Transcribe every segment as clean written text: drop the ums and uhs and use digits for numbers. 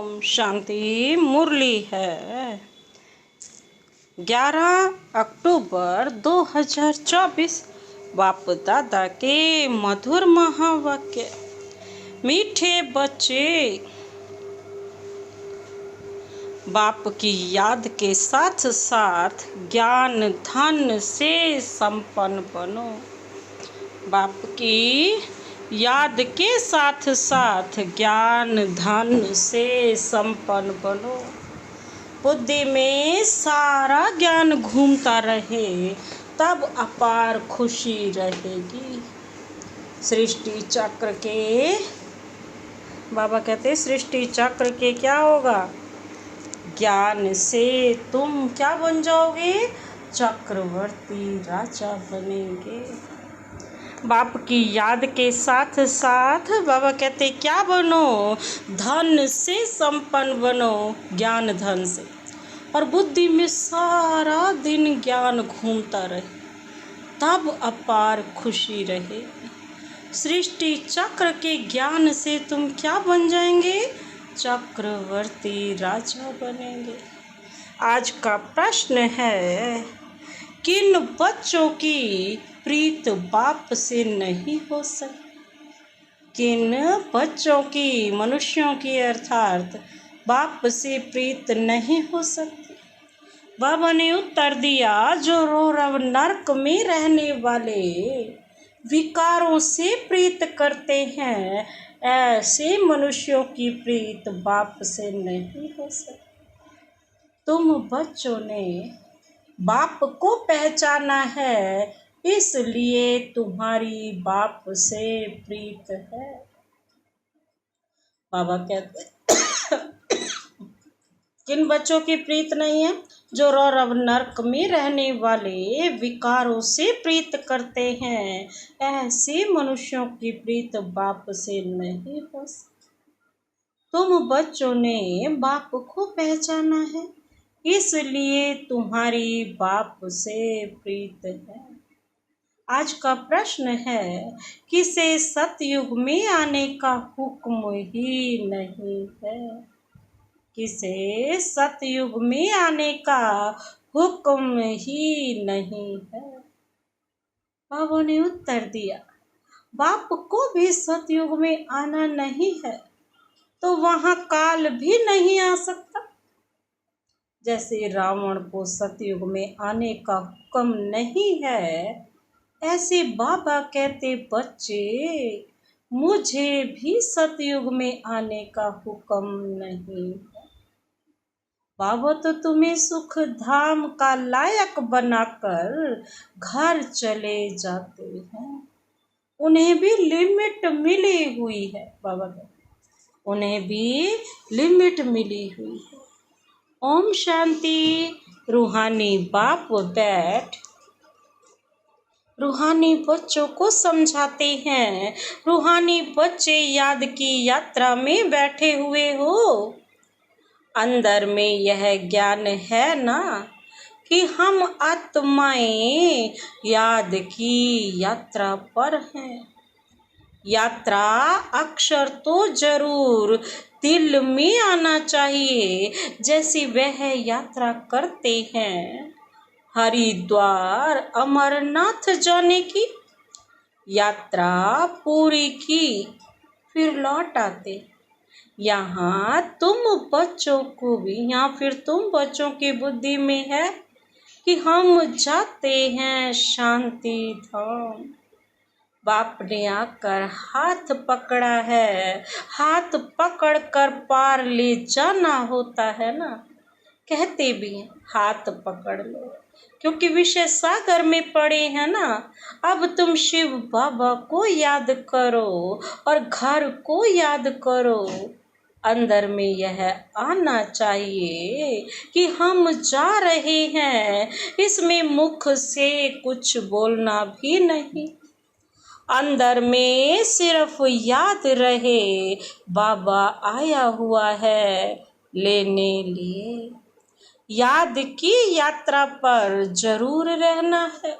ओम शांति। मुरली है 11 अक्टूबर 2024। बाप दादा के मधुर महावाक्य। मीठे बच्चे, बाप की याद के साथ साथ ज्ञान धन से संपन्न बनो। बाप की याद के साथ साथ ज्ञान धन से संपन्न बनो। बुद्धि में सारा ज्ञान घूमता रहे तब अपार खुशी रहेगी। सृष्टि चक्र के बाबा कहते सृष्टि चक्र के क्या होगा? ज्ञान से तुम क्या बन जाओगे? चक्रवर्ती राजा बनेंगे। बाप की याद के साथ साथ बाबा कहते क्या बनो? धन से संपन्न बनो, ज्ञान धन से। और बुद्धि में सारा दिन ज्ञान घूमता रहे तब अपार खुशी रहे। सृष्टि चक्र के ज्ञान से तुम क्या बन जाएंगे? चक्रवर्ती राजा बनेंगे। आज का प्रश्न है, किन बच्चों की प्रीत बाप से नहीं हो सकती? किन बच्चों की, मनुष्यों की अर्थात बाप से प्रीत नहीं हो सकती? बाबा ने उत्तर दिया, जो रौरव नरक में रहने वाले विकारों से प्रीत करते हैं, ऐसे मनुष्यों की प्रीत बाप से नहीं हो सकती। तुम बच्चों ने बाप को पहचाना है, इसलिए तुम्हारी बाप से प्रीत है। बाबा कहते किन बच्चों की प्रीत नहीं है? जो रौरव नरक में रहने वाले विकारों से प्रीत करते हैं, ऐसे मनुष्यों की प्रीत बाप से नहीं हो सकती। तुम बच्चों ने बाप को पहचाना है, इसलिए तुम्हारी बाप से प्रीत है। आज का प्रश्न है, किसे सतयुग में आने का हुक्म ही नहीं है? किसे सतयुग में आने का हुक्म ही नहीं है? बाबा ने उत्तर दिया, बाप को भी सतयुग में आना नहीं है तो वहाँ काल भी नहीं आ सकता। जैसे रावण को सतयुग में आने का हुक्म नहीं है, ऐसे बाबा कहते बच्चे मुझे भी सतयुग में आने का हुक्म नहीं है। बाबा तो तुम्हें सुख धाम का लायक बनाकर घर चले जाते हैं। उन्हें भी लिमिट मिली हुई है। बाबा कहते उन्हें भी लिमिट मिली हुई है। ओम शांति। रूहानी बाप बैठ रूहानी बच्चों को समझाते हैं। रूहानी बच्चे याद की यात्रा में बैठे हुए हो। अंदर में यह ज्ञान है ना कि हम आत्माएं याद की यात्रा पर हैं। यात्रा अक्षर तो जरूर दिल में आना चाहिए, जैसी वह यात्रा करते हैं। हरिद्वार अमरनाथ जाने की यात्रा पूरी की, फिर लौट आते। यहाँ तुम बच्चों को भी, यहाँ फिर तुम बच्चों की बुद्धि में है कि हम जाते हैं शांति धाम। बाप ने आकर हाथ पकड़ा है, हाथ पकड़ कर पार ले जाना होता है ना। कहते भी हैं हाथ पकड़ लो, क्योंकि विषय सागर में पड़े हैं ना। अब तुम शिव बाबा को याद करो और घर को याद करो। अंदर में यह आना चाहिए कि हम जा रहे हैं, इसमें मुख से कुछ बोलना भी नहीं। अंदर में सिर्फ याद रहे, बाबा आया हुआ है लेने लिए। याद की यात्रा पर जरूर रहना है।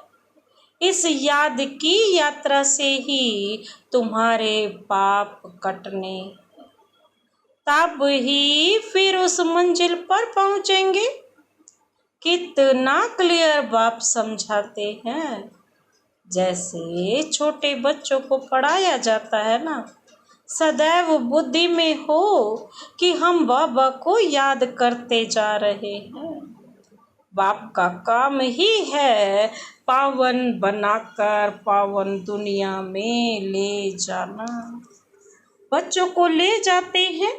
इस याद की यात्रा से ही तुम्हारे पाप कटने, तब ही फिर उस मंजिल पर पहुंचेंगे। कितना क्लियर बाप समझाते हैं। जैसे छोटे बच्चों को पढ़ाया जाता है ना, सदैव बुद्धि में हो कि हम बाबा को याद करते जा रहे हैं। बाप का काम ही है पावन बनाकर पावन दुनिया में ले जाना। बच्चों को ले जाते हैं,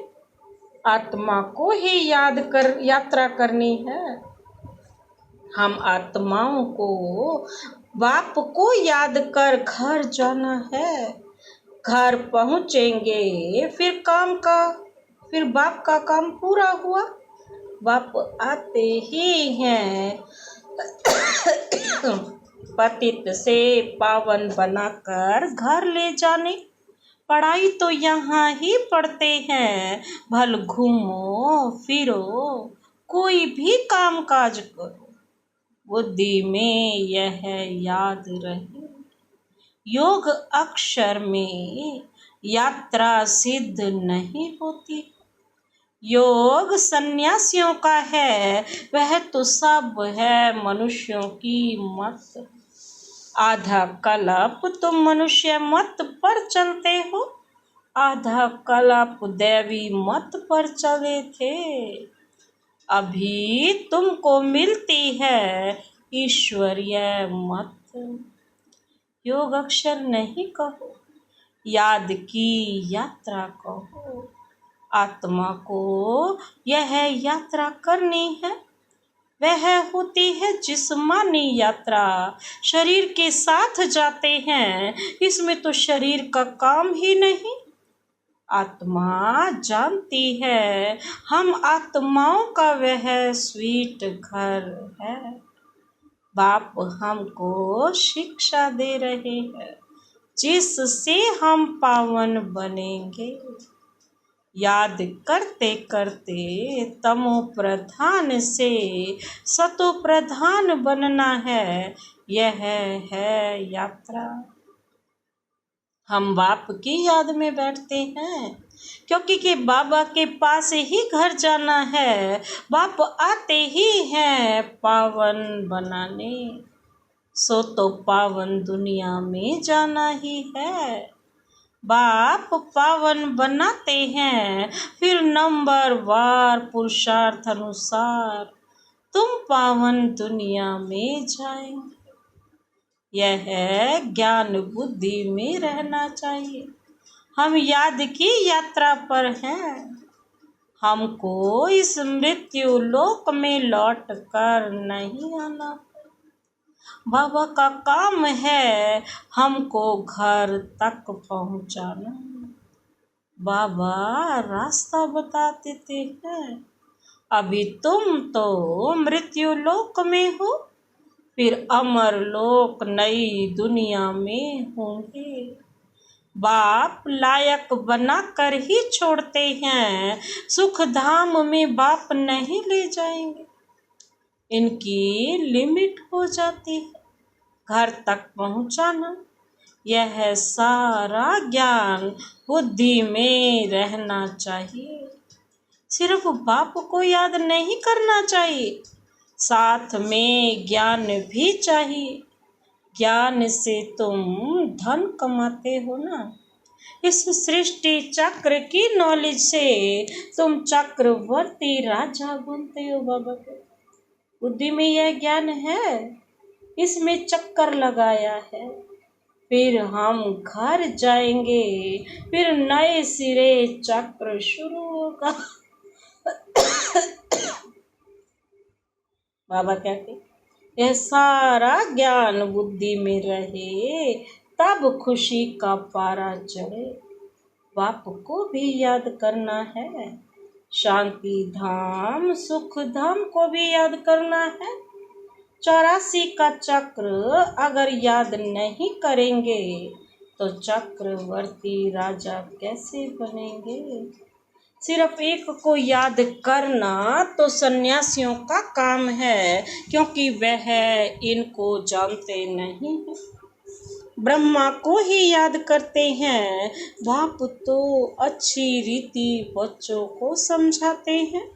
आत्मा को ही यात्रा करनी है। हम आत्माओं को बाप को याद कर घर जाना है। घर पहुंचेंगे फिर बाप का काम पूरा हुआ। बाप आते ही हैं पतित से पावन बनाकर घर ले जाने। पढ़ाई तो यहाँ ही पढ़ते हैं, भल घूमो फिरो कोई भी काम काज करो, बुद्धि में यह याद रहे। योग अक्षर में यात्रा सिद्ध नहीं होती। योग सन्यासियों का है, वह तो सब है मनुष्यों की मत। आधा कल्प तुम मनुष्य मत पर चलते हो, आधा कल्प दैवी मत पर चले थे। अभी तुमको मिलती है ईश्वरीय मत। योग अक्षर नहीं कहो, याद की यात्रा कहो। आत्मा को यह यात्रा करनी है, वह होती है जिस्मानी यात्रा। शरीर के साथ जाते हैं, इसमें तो शरीर का काम ही नहीं। आत्मा जानती है हम आत्माओं का वह स्वीट घर है। बाप हमको शिक्षा दे रहे हैं जिससे हम पावन बनेंगे। याद करते करते तमो प्रधान से सतो प्रधान बनना है, यह है यात्रा। हम बाप की याद में बैठते हैं क्योंकि कि बाबा के पास ही घर जाना है। बाप आते ही हैं पावन बनाने, सो तो पावन दुनिया में जाना ही है। बाप पावन बनाते हैं, फिर नंबर वार पुरुषार्थ अनुसार तुम पावन दुनिया में जाएंगे। यह ज्ञान बुद्धि में रहना चाहिए। हम याद की यात्रा पर हैं, हमको इस मृत्यु लोक में लौट कर नहीं आना। बाबा का काम है हमको घर तक पहुंचाना। बाबा रास्ता बता देते हैं। अभी तुम तो मृत्यु लोक में हो, फिर अमर लोक नई दुनिया में होंगे। बाप लायक बना कर ही छोड़ते हैं, सुख धाम में बाप नहीं ले जाएंगे। इनकी लिमिट हो जाती है घर तक पहुंचाना। यह सारा ज्ञान बुद्धि में रहना चाहिए। सिर्फ बाप को याद नहीं करना चाहिए, साथ में ज्ञान भी चाहिए। ज्ञान से तुम धन कमाते हो ना, इस सृष्टि चक्र की नॉलेज से तुम चक्रवर्ती राजा बनते हो। बाबा के बुद्धि में यह ज्ञान है, इसमें चक्कर लगाया है। फिर हम घर जाएंगे, फिर नए सिरे चक्र शुरू होगा। बाबा कहते यह सारा ज्ञान बुद्धि में रहे, तब खुशी का पारा चढ़े। बाप को भी याद करना है, शांति धाम सुख धाम को भी याद करना है। 84 का चक्र अगर याद नहीं करेंगे तो चक्रवर्ती राजा कैसे बनेंगे। सिर्फ एक को याद करना तो सन्यासियों का काम है, क्योंकि वह इनको जानते नहीं हैं। ब्रह्मा को ही याद करते हैं। बाप तो अच्छी रीति बच्चों को समझाते हैं।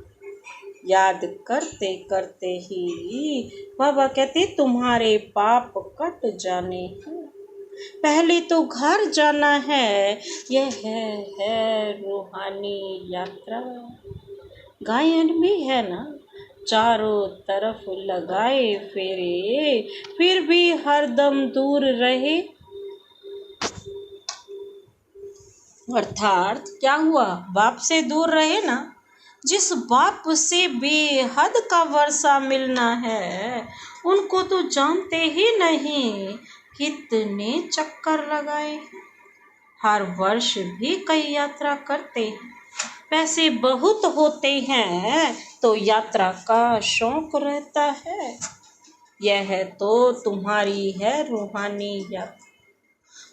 याद करते करते ही बाबा कहते तुम्हारे पाप कट जाने हैं। पहले तो घर जाना है, यह है रूहानी यात्रा। गायन भी है ना, चारों तरफ लगाए फेरे, फिर भी हरदम दूर रहे। अर्थात क्या हुआ, बाप से दूर रहे ना। जिस बाप से बेहद का वर्षा मिलना है, उनको तो जानते ही नहीं कितने चक्कर लगाए। हर वर्ष भी कई यात्रा करते हैं। पैसे बहुत होते हैं तो यात्रा का शौक रहता है। यह तो तुम्हारी है रूहानी यात्रा।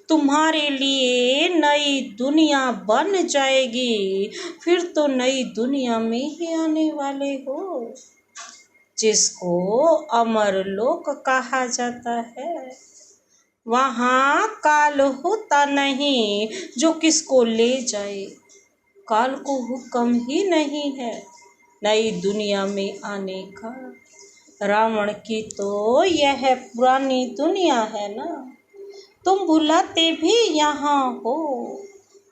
तुम्हारे लिए नई दुनिया बन जाएगी, फिर तो नई दुनिया में ही आने वाले हो, जिसको अमर लोक कहा जाता है। वहाँ काल होता नहीं जो किसको ले जाए। काल को हुक्म ही नहीं है नई दुनिया में आने का। रावण की तो यह पुरानी दुनिया है ना, तुम बुलाते भी यहाँ हो।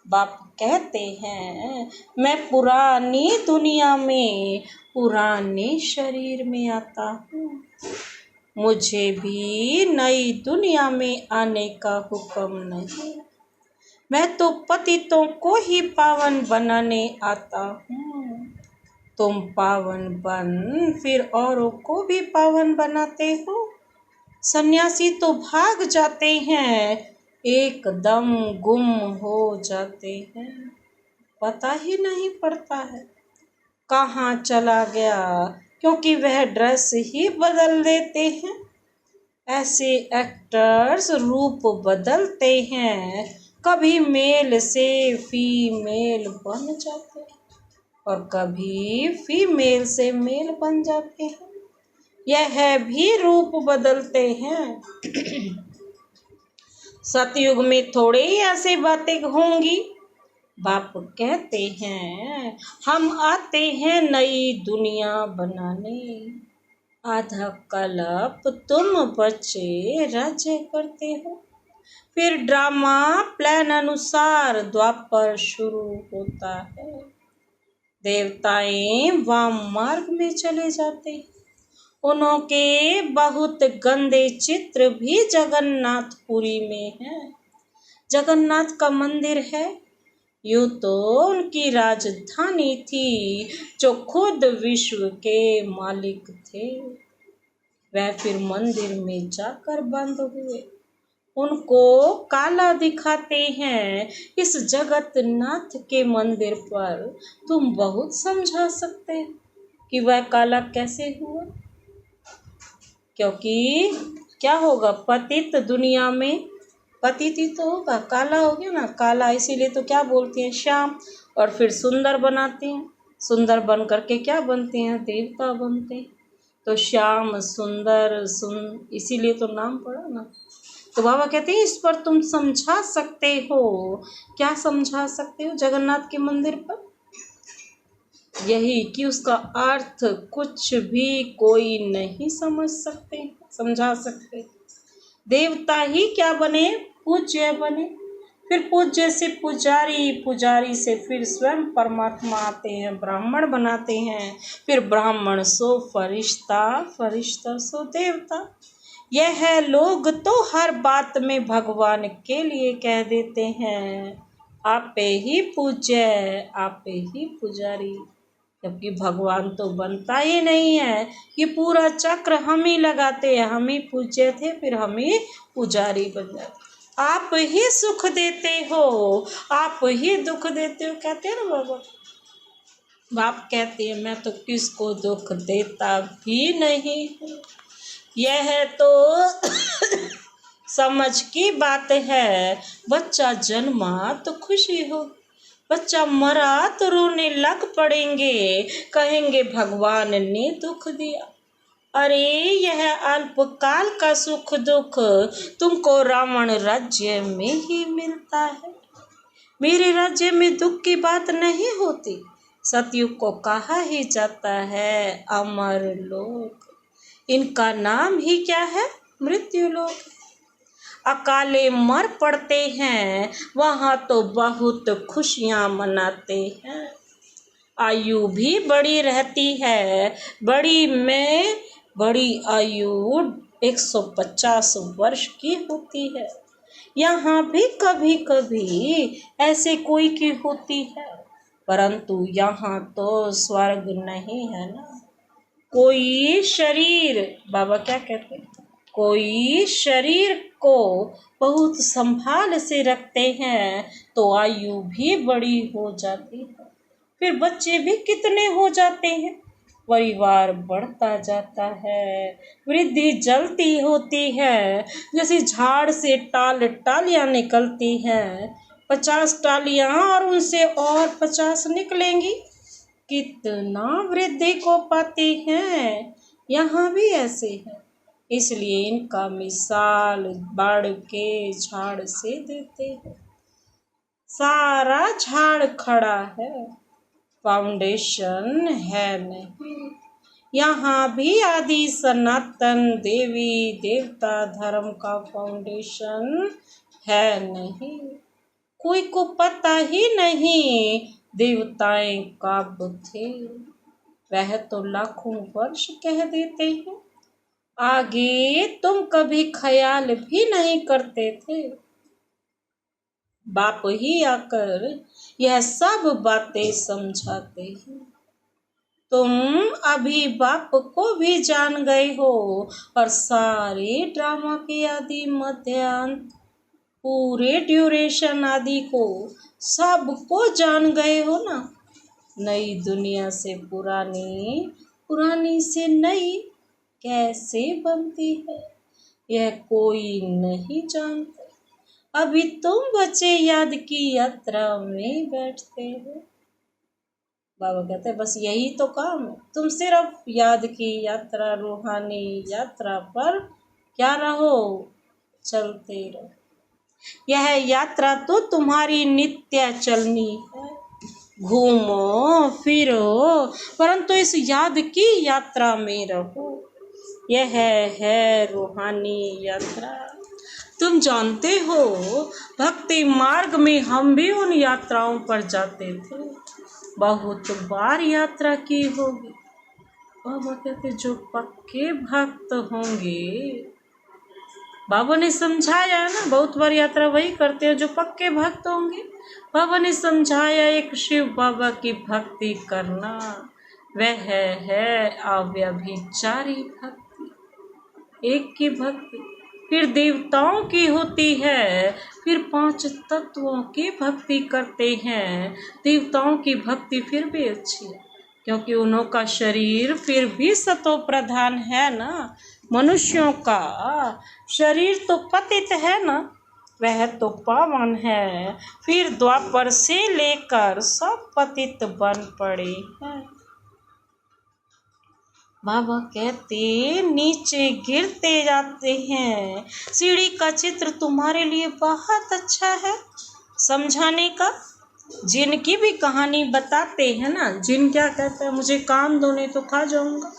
बाप कहते हैं मैं पुरानी दुनिया में पुराने शरीर में आता हूँ। मुझे भी नई दुनिया में आने का हुक्म नहीं। मैं तो पतितों को ही पावन बनाने आता हूँ। तुम पावन बन फिर औरों को भी पावन बनाते हो। सन्यासी तो भाग जाते हैं, एकदम गुम हो जाते हैं। पता ही नहीं पड़ता है कहाँ चला गया, क्योंकि वह ड्रेस ही बदल देते हैं। ऐसे एक्टर्स रूप बदलते हैं, कभी मेल से फीमेल बन जाते हैं और कभी फीमेल से मेल बन जाते हैं। यह भी रूप बदलते हैं। सतयुग में थोड़े ही ऐसी बातें होंगी। बाप कहते हैं हम आते हैं नई दुनिया बनाने। आधा कल्प तुम बच्चे राज्य करते हो, फिर ड्रामा प्लान अनुसार द्वापर शुरू होता है। देवताएं वाम मार्ग में चले जाते हैं। उनके बहुत गंदे चित्र भी जगन्नाथपुरी में है। जगन्नाथ का मंदिर है। यूँ तो उनकी राजधानी थी, जो खुद विश्व के मालिक थे। वह फिर मंदिर में जाकर बंद हुए। उनको काला दिखाते हैं। इस जगन्नाथ के मंदिर पर तुम बहुत समझा सकते हो कि वह काला कैसे हुआ। क्योंकि क्या होगा, पतित दुनिया में पतित ही तो होगा, काला हो गया ना, काला। इसीलिए तो क्या बोलते हैं श्याम, और फिर सुंदर बनाते हैं। सुंदर बन करके क्या बनते हैं, देवता बनते हैं। तो श्याम सुंदर इसीलिए तो नाम पड़ा ना। तो बाबा कहते हैं इस पर तुम समझा सकते हो। क्या समझा सकते हो जगन्नाथ के मंदिर पर? यही कि उसका अर्थ कुछ भी कोई नहीं समझा सकते। देवता ही क्या बने, पूज्य बने, फिर पूज्य से पुजारी, पुजारी से फिर स्वयं परमात्मा आते हैं, ब्राह्मण बनाते हैं, फिर ब्राह्मण सो फरिश्ता, फरिश्ता सो देवता। यह लोग तो हर बात में भगवान के लिए कह देते हैं आपे ही पूज्य, आपे ही पुजारी, जबकि भगवान तो बनता ही नहीं है। ये पूरा चक्र हम ही लगाते हैं। हम ही पूज्य थे, फिर हम ही पुजारी बन जाते। आप ही सुख देते हो, आप ही दुख देते हो, कहते हैं ना बाबा। बाप कहते हैं मैं तो किसको दुख देता भी नहीं हूँ। यह तो समझ की बात है। बच्चा जन्मा तो खुशी हो, बच्चा मरा तो रोने लग पड़ेंगे, कहेंगे भगवान ने दुख दिया। अरे यह अल्पकाल का सुख दुख तुमको रावण राज्य में ही मिलता है। मेरे राज्य में दुख की बात नहीं होती। सतयुग को कहा ही जाता है अमर लोक। इनका नाम ही क्या है? मृत्यु लोक। अकाले मर पड़ते हैं, वहां तो बहुत खुशियां मनाते हैं। आयु भी बड़ी रहती है। बड़ी आयु 150 वर्ष की होती है। यहाँ भी कभी कभी ऐसे कोई की होती है, परंतु यहाँ तो स्वर्ग नहीं है ना। कोई शरीर, बाबा क्या कहते हैं, कोई शरीर को बहुत संभाल से रखते हैं तो आयु भी बड़ी हो जाती है। फिर बच्चे भी कितने हो जाते हैं, परिवार बढ़ता जाता है, वृद्धि जलती होती है। जैसे झाड़ से टालियां निकलती हैं, 50 टालियां और उनसे और 50 निकलेंगी, कितना वृद्धि को पाती हैं। यहाँ भी ऐसे है, इसलिए इनका मिसाल बाड़ के झाड़ से देते हैं। सारा झाड़ खड़ा है, फाउंडेशन है नहीं। यहाँ भी आदि सनातन देवी देवता धर्म का फाउंडेशन है नहीं। कोई को पता ही नहीं देवताएं कब थे। वह तो लाखों वर्ष कह देते हैं, आगे तुम कभी ख्याल भी नहीं करते थे। बाप ही आकर यह सब बातें समझाते हैं। तुम अभी बाप को भी जान गए हो और सारे ड्रामा के आदि मध्यांत पूरे ड्यूरेशन आदि को सबको जान गए हो ना। नई दुनिया से पुरानी, पुरानी से नई कैसे बनती है यह कोई नहीं जानता। अभी तुम बच्चे याद की यात्रा में बैठते हो। बाबा कहते हैं बस यही तो काम है, तुम सिर्फ याद की यात्रा, रूहानी यात्रा पर क्या रहो, चलते रहो। यह यात्रा तो तुम्हारी नित्य चलनी है। घूमो फिरो, परंतु इस याद की यात्रा में रहो। यह है रूहानी यात्रा। तुम जानते हो भक्ति मार्ग में हम भी उन यात्राओं पर जाते थे, बहुत बार यात्रा की होगी। बाबा कहते जो पक्के भक्त होंगे, बाबा ने समझाया ना, बहुत बार यात्रा वही करते हैं जो पक्के भक्त होंगे। बाबा ने समझाया एक शिव बाबा की भक्ति करना, वह है अव्यभिचारी भक्ति, एक की भक्ति। फिर देवताओं की होती है, फिर 5 तत्वों की भक्ति करते हैं। देवताओं की भक्ति फिर भी अच्छी है, क्योंकि उन्हों का शरीर फिर भी सतो प्रधान है ना। मनुष्यों का शरीर तो पतित है ना, वह तो पावन है। फिर द्वापर से लेकर सब पतित बन पड़े हैं। बाबा कहते नीचे गिरते जाते हैं। सीढ़ी का चित्र तुम्हारे लिए बहुत अच्छा है समझाने का। जिनकी भी कहानी बताते हैं ना, जिन क्या कहते हैं मुझे काम दो नहीं तो खा जाऊंगा,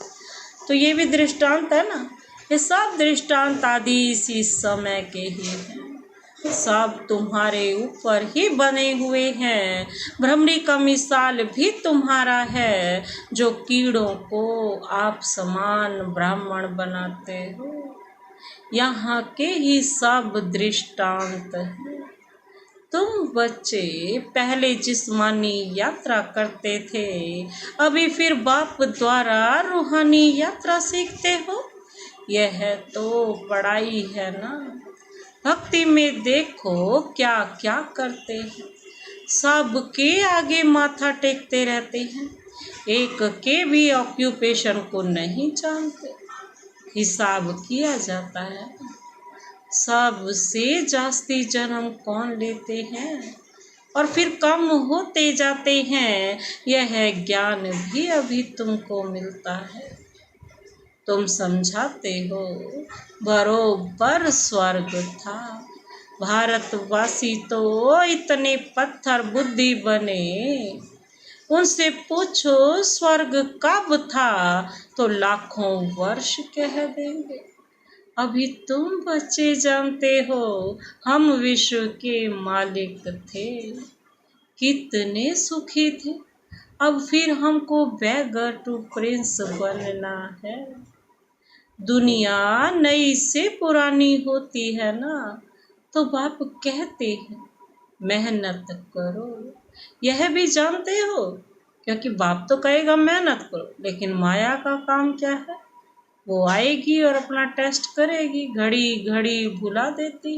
तो ये भी दृष्टांत है ना। ये सब दृष्टांत आदि इसी समय के ही हैं, सब तुम्हारे ऊपर ही बने हुए हैं। भ्रमरी का मिसाल भी तुम्हारा है, जो कीड़ों को आप समान ब्राह्मण बनाते हो। यहाँ के ही सब दृष्टांत हैं। तुम बच्चे पहले जिस्मानी यात्रा करते थे, अभी फिर बाप द्वारा रूहानी यात्रा सीखते हो। यह तो पढ़ाई है ना। भक्ति में देखो क्या क्या करते हैं, सबके आगे माथा टेकते रहते हैं, एक के भी ऑक्यूपेशन को नहीं जानते। हिसाब किया जाता है, सबसे जास्ती जन्म कौन लेते हैं और फिर कम होते जाते हैं। यह ज्ञान भी अभी तुमको मिलता है। तुम समझाते हो बरोबर स्वर्ग था। भारतवासी तो इतने पत्थर बुद्धि बने, उनसे पूछो स्वर्ग कब था तो लाखों वर्ष कह देंगे। अभी तुम बच्चे जानते हो हम विश्व के मालिक थे, कितने सुखी थे। अब फिर हमको बेगर टू प्रिंस बनना है। दुनिया नई से पुरानी होती है ना, तो बाप कहते हैं मेहनत करो। यह भी जानते हो, क्योंकि बाप तो कहेगा मेहनत करो, लेकिन माया का काम क्या है, वो आएगी और अपना टेस्ट करेगी, घड़ी घड़ी भुला देती।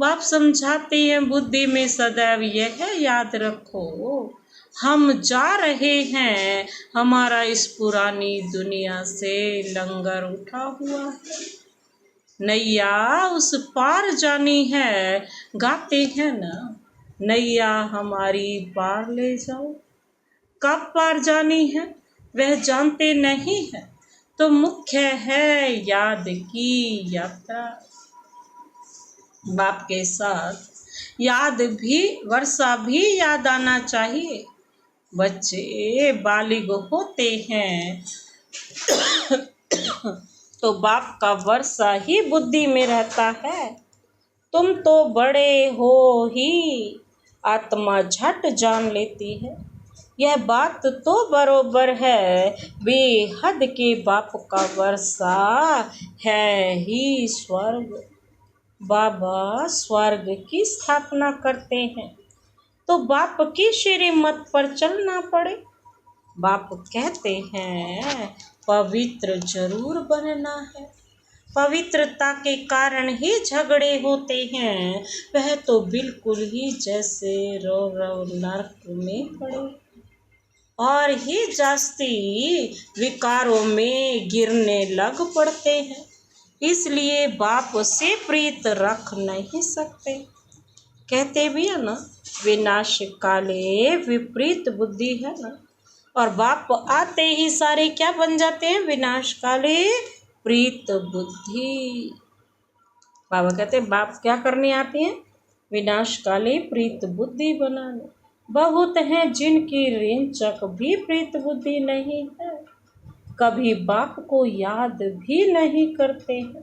बाप समझाते हैं बुद्धि में सदैव यह याद रखो, हम जा रहे हैं, हमारा इस पुरानी दुनिया से लंगर उठा हुआ है। नैया उस पार जानी है, गाते हैं ना, नैया हमारी पार ले जाओ। कब पार जानी है वह जानते नहीं है, तो मुख्य है याद की यात्रा। बाप के साथ याद भी, वर्षा भी याद आना चाहिए। बच्चे बालिग होते हैं तो बाप का वर्षा ही बुद्धि में रहता है। तुम तो बड़े हो ही, आत्मा झट जान लेती है। यह बात तो बरोबर है, बेहद के बाप का वर्षा है ही स्वर्ग। बाबा स्वर्ग की स्थापना करते हैं तो बाप की श्रीमत पर चलना पड़े। बाप कहते हैं पवित्र जरूर बनना है। पवित्रता के कारण ही झगड़े होते हैं, वह तो बिल्कुल ही जैसे रो नरक में पड़े और ही जास्ती विकारों में गिरने लग पड़ते हैं। इसलिए बाप से प्रीत रख नहीं सकते। कहते भी है ना, विनाश काले विपरीत बुद्धि है ना, और बाप आते ही सारे क्या बन जाते हैं, विनाश काले प्रीत बुद्धि। बाबा कहते हैं बाप क्या करने आते हैं, विनाश काले प्रीत बुद्धि बनाने। बहुत हैं जिनकी रेंचक भी प्रीत बुद्धि नहीं है, कभी बाप को याद भी नहीं करते हैं,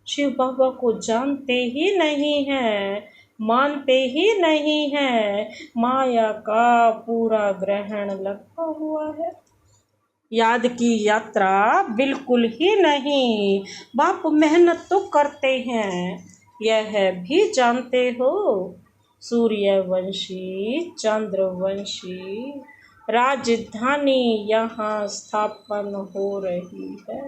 शिव बाबा को जानते ही नहीं हैं, मानते ही नहीं हैं, माया का पूरा ग्रहण लगा हुआ है। याद की यात्रा बिल्कुल ही नहीं। बाप मेहनत तो करते हैं, यह भी जानते हो। सूर्यवंशी चंद्रवंशी राजधानी यहाँ स्थापन हो रही है।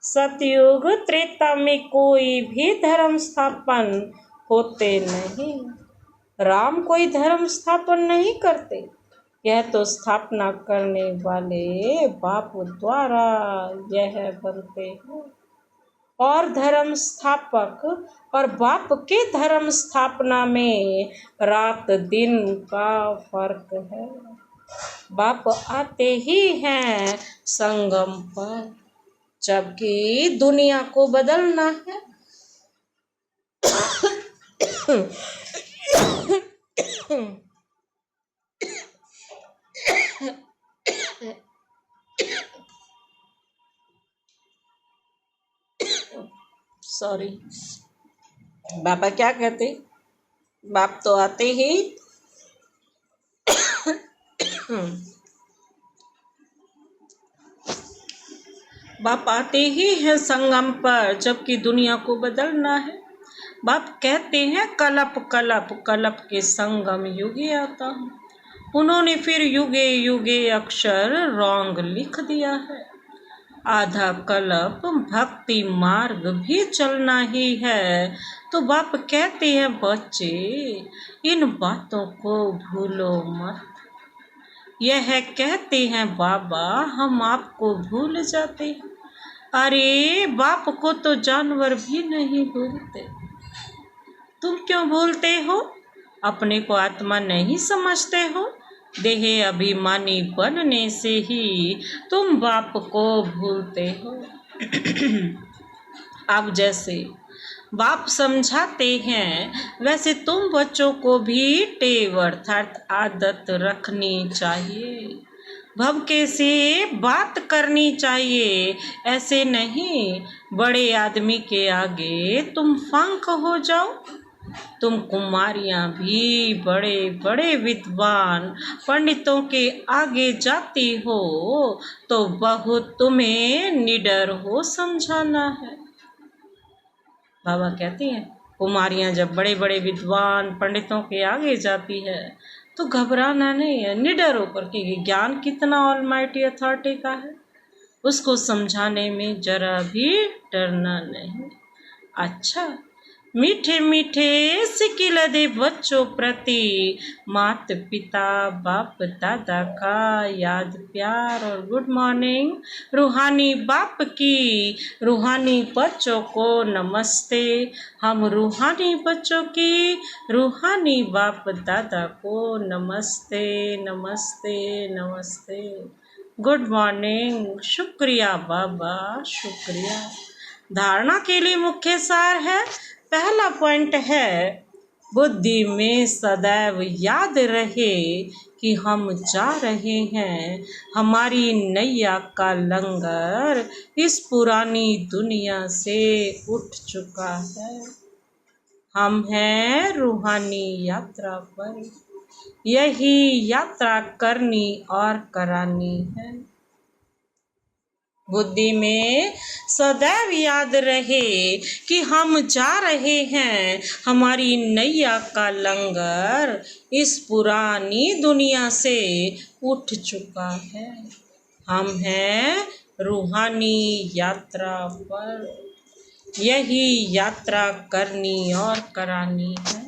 सतयुग त्रेता में कोई भी धर्म स्थापन होते नहीं। राम कोई धर्म स्थापन नहीं करते, यह तो स्थापना करने वाले बाप द्वारा यह बनते हैं। और धर्म स्थापक और बाप के धर्म स्थापना में रात दिन का फर्क है। बाप आते ही हैं संगम पर, जबकि दुनिया को बदलना है। सॉरी, बाबा क्या कहते, बाप तो आते ही बाप आते ही हैं संगम पर, जबकि दुनिया को बदलना है। बाप कहते हैं कलप कलप कलप के संगम युगे आता हूँ। उन्होंने फिर युगे युगे अक्षर रॉन्ग लिख दिया है। आधा कल्प भक्ति मार्ग भी चलना ही है। तो बाप कहते हैं बच्चे इन बातों को भूलो मत। यह कहते हैं बाबा हम आपको भूल जाते हैं। अरे बाप को तो जानवर भी नहीं भूलते, तुम क्यों भूलते हो? अपने को आत्मा नहीं समझते हो? देह अभिमानी बनने से ही तुम बाप को भूलते हो। अब जैसे बाप समझाते हैं वैसे तुम बच्चों को भी टेव अर्थात आदत रखनी चाहिए। भवके से बात करनी चाहिए, ऐसे नहीं बड़े आदमी के आगे तुम फंक हो जाओ। तुम कुमारियां भी बड़े बड़े विद्वान पंडितों के आगे जाती हो तो बहुत तुम्हें निडर हो समझाना है। बाबा कहती हैं कुमारियां जब बड़े बड़े विद्वान पंडितों के आगे जाती है तो घबराना नहीं है, निडर होकर के ज्ञान कितना ऑलमाइटी अथॉरिटी का है, उसको समझाने में जरा भी डरना नहीं। अच्छा, मीठे मीठे सिकिल दे बच्चों प्रति मात पिता बाप दादा का याद प्यार और गुड मॉर्निंग। रूहानी बाप की रूहानी बच्चों को नमस्ते। हम रूहानी बच्चों की रूहानी बाप दादा को नमस्ते नमस्ते नमस्ते। Good morning. शुक्रिया बाबा, शुक्रिया। धारणा के लिए मुख्य सार है, पहला पॉइंट है बुद्धि में सदैव याद रहे कि हम जा रहे हैं, हमारी नैया का लंगर इस पुरानी दुनिया से उठ चुका है, हम हैं रूहानी यात्रा पर, यही यात्रा करनी और करानी है। बुद्धि में सदैव याद रहे कि हम जा रहे हैं, हमारी नैया का लंगर इस पुरानी दुनिया से उठ चुका है, हम हैं रूहानी यात्रा पर, यही यात्रा करनी और करानी है।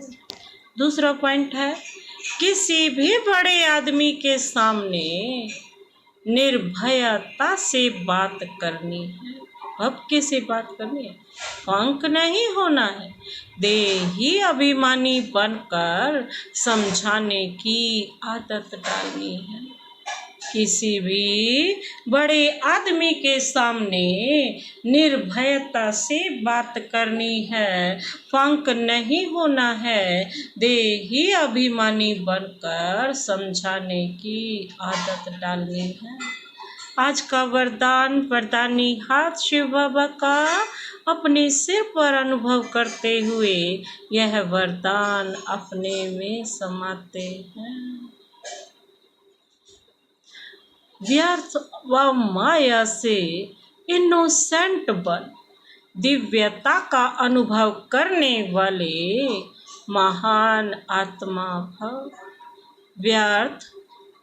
दूसरा पॉइंट है किसी भी बड़े आदमी के सामने निर्भयता से बात करनी है। अब किसे बात करनी है, पंक नहीं होना है, देही अभिमानी बनकर समझाने की आदत डालनी है। किसी भी बड़े आदमी के सामने निर्भयता से बात करनी है, पंक नहीं होना है, देही अभिमानी बनकर समझाने की आदत डालनी है। आज का वरदान वरदानी हाथ शिव बाबा का अपने सिर पर अनुभव करते हुए यह वरदान अपने में समाते हैं। व्यर्थ व माया से इनोसेंट बन दिव्यता का अनुभव करने वाले महान आत्मा भव। व्यर्थ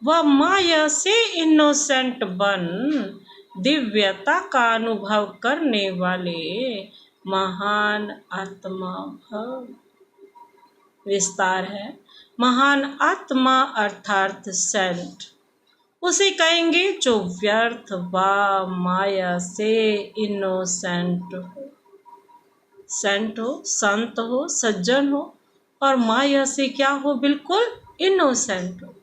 व माया से इनोसेंट बन दिव्यता का अनुभव करने वाले महान आत्मा भव। विस्तार है, महान आत्मा अर्थात सेंट उसे कहेंगे जो व्यर्थ व माया से इनोसेंट हो। सेंट हो, संत हो, सज्जन हो, और माया से क्या हो, बिल्कुल इनोसेंट हो।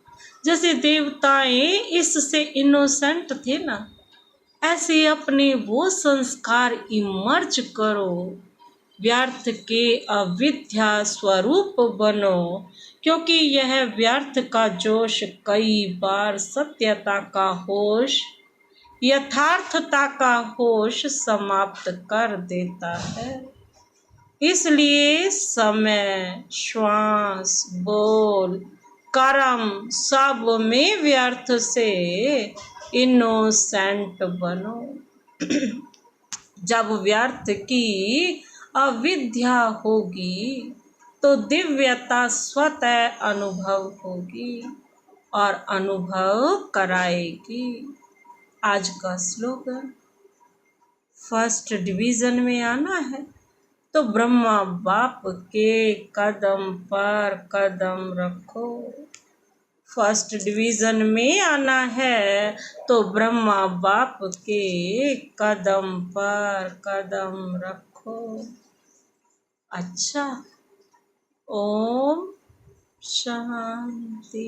जैसे देवताएं इससे इनोसेंट थे ना, ऐसे अपने वो संस्कार इमर्ज करो, व्यर्थ के अविद्या स्वरूप बनो, क्योंकि यह व्यर्थ का जोश कई बार सत्यता का होश, यथार्थता का होश समाप्त कर देता है। इसलिए समय, श्वास, बोल, कर्म सब में व्यर्थ से इनोसेंट बनो। जब व्यर्थ की अविद्या होगी तो दिव्यता स्वतः अनुभव होगी और अनुभव कराएगी। आज का स्लोगन, फर्स्ट डिवीजन में आना है तो ब्रह्मा बाप के कदम पर कदम रखो। फर्स्ट डिवीजन में आना है तो ब्रह्मा बाप के कदम पर कदम रखो। अच्छा, ओम शांति।